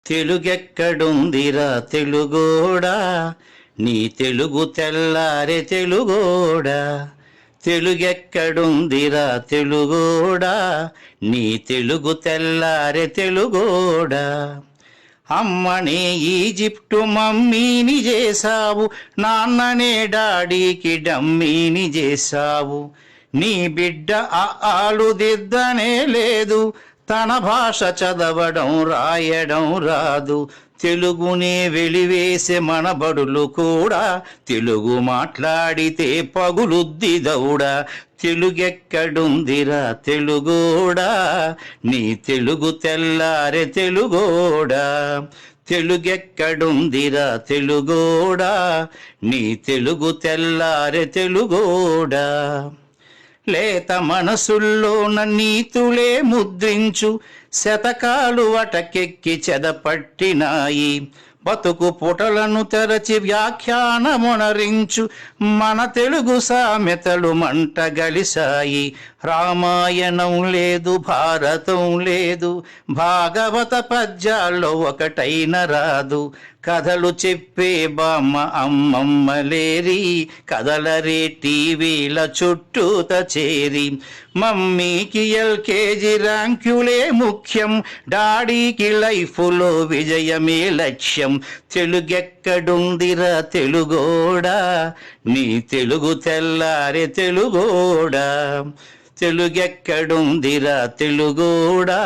తెలుగెక్కడుందిరా తెలుగోడా, నీ తెలుగు తెల్లారె తెలుగోడా. తెలుగెక్కడుందిరా తెలుగోడా, నీ తెలుగు తెల్లారె తెలుగోడా. అమ్మనే ఈజిప్టు మమ్మీని చేసావు, నాన్ననే డాడీకి డమ్మీని చేసావు. నీ బిడ్డ ఆలు దిద్దనే లేదు, తన భాష చదవడం రాయడం రాదు. తెలుగునే వెలివేసే మన బడులు కూడా తెలుగు మాట్లాడితే పగులుద్ది దౌడా. తెలుగెక్కడుందిరా తెలుగోడా, నీ తెలుగు తెల్లారె తెలుగోడా. తెలుగెక్కడుందిరా తెలుగోడా, నీ తెలుగు తెల్లారె తెలుగోడా. లేత మనసుల్లోన నీతులే ముద్రించు, శతకాలు అటకెక్కి చెదపట్టినాయి. బతుకు పుటలను తెరచి వ్యాఖ్యానమునరించు, మన తెలుగు సామెతలు మంట గలిసాయి. రామాయణం లేదు, భారతం లేదు, భాగవత పద్యాల్లో ఒకటైన రాదు. కథలు చెప్పే బామ్మ అమ్మమ్మ లేరి, కథలరే టీవీల చుట్టూత చేరి. మమ్మీకి ఎల్కేజీ ర్యాంకులే ముఖ్యం, డాడీకి లైఫ్లో విజయమే లక్ష్యం. తెలుగెక్కడుందిరా తెలుగోడా, నీ తెలుగు తెల్లారె తెలుగోడా. తెలుగెక్కడుందిరా తెలుగోడా,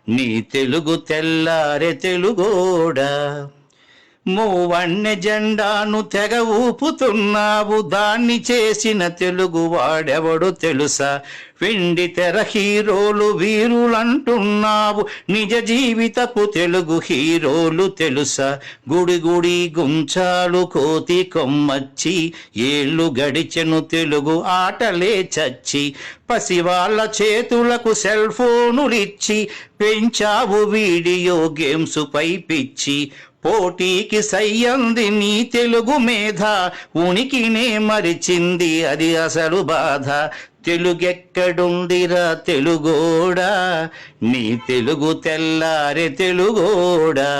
నీ తెలుగు తెల్లారె తెలుగోడా. మూవన్నె జెండాను తెగ ఊపుతున్నావు, దాన్ని చేసిన తెలుగు వాడెవడు తెలుసా. వెండి తెర హీరోలు వీరులంటున్నావు, నిజ జీవితపు తెలుగు హీరోలు తెలుసా. గుడి గుడి గుంచాలు కోతి కొమ్మచ్చి, ఏళ్ళు గడిచెను తెలుగు ఆటలే చచ్చి. పసివాళ్ళ చేతులకు సెల్ ఫోనులిచ్చి, పెంచావు వీడియో గేమ్స్ పై పిచ్చి. పోటీకి సయ్యంది నీ తెలుగు మేధ, ఉనికినే మరిచింది అది అసలు బాధ. తెలుగెక్కడుందిరా తెలుగోడా, నీ తెలుగు తెల్లారె తెలుగోడా.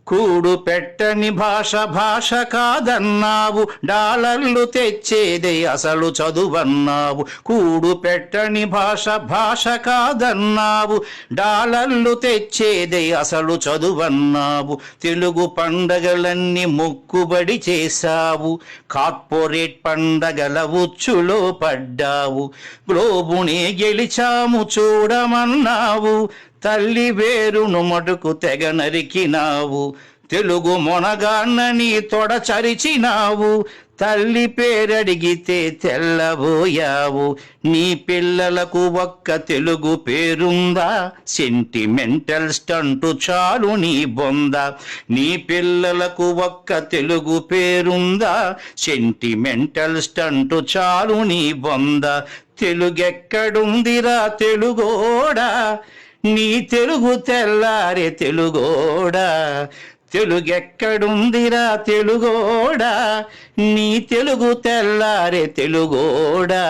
కూడు పెట్టని భాష భాష కాదన్నావు, డాలర్లు తెచ్చేదే అసలు చదువన్నావు. కూడు పెట్టని భాష భాష కాదన్నావు, డాలర్లు తెచ్చేదే అసలు చదువన్నావు. తెలుగు పండగలన్నీ మొక్కుబడి చేశావు, కార్పొరేట్ పండగల ఉచ్చులో పడ్డావు. గ్లోబునే గెలిచాము చూడమన్నావు, తల్లి వేరును మటుకు తెగ నరికినావు. తెలుగు మొనగాన్నని తొడ చరిచినావు, తల్లి పేరడిగితే తెల్లబోయావు. నీ పిల్లలకు ఒక్క తెలుగు పేరుందా, సెంటిమెంటల్ స్టంటు చాలు నీ బొంద. నీ పిల్లలకు ఒక్క తెలుగు పేరుందా, సెంటిమెంటల్ స్టంటు చాలు నీ బొంద. తెలుగెక్కడుందిరా తెలుగోడా, నీ తెలుగు తెల్లారె తెలుగోడా. తెలుగెక్కడుందిరా తెలుగోడా, నీ తెలుగు తెల్లారె తెలుగోడా.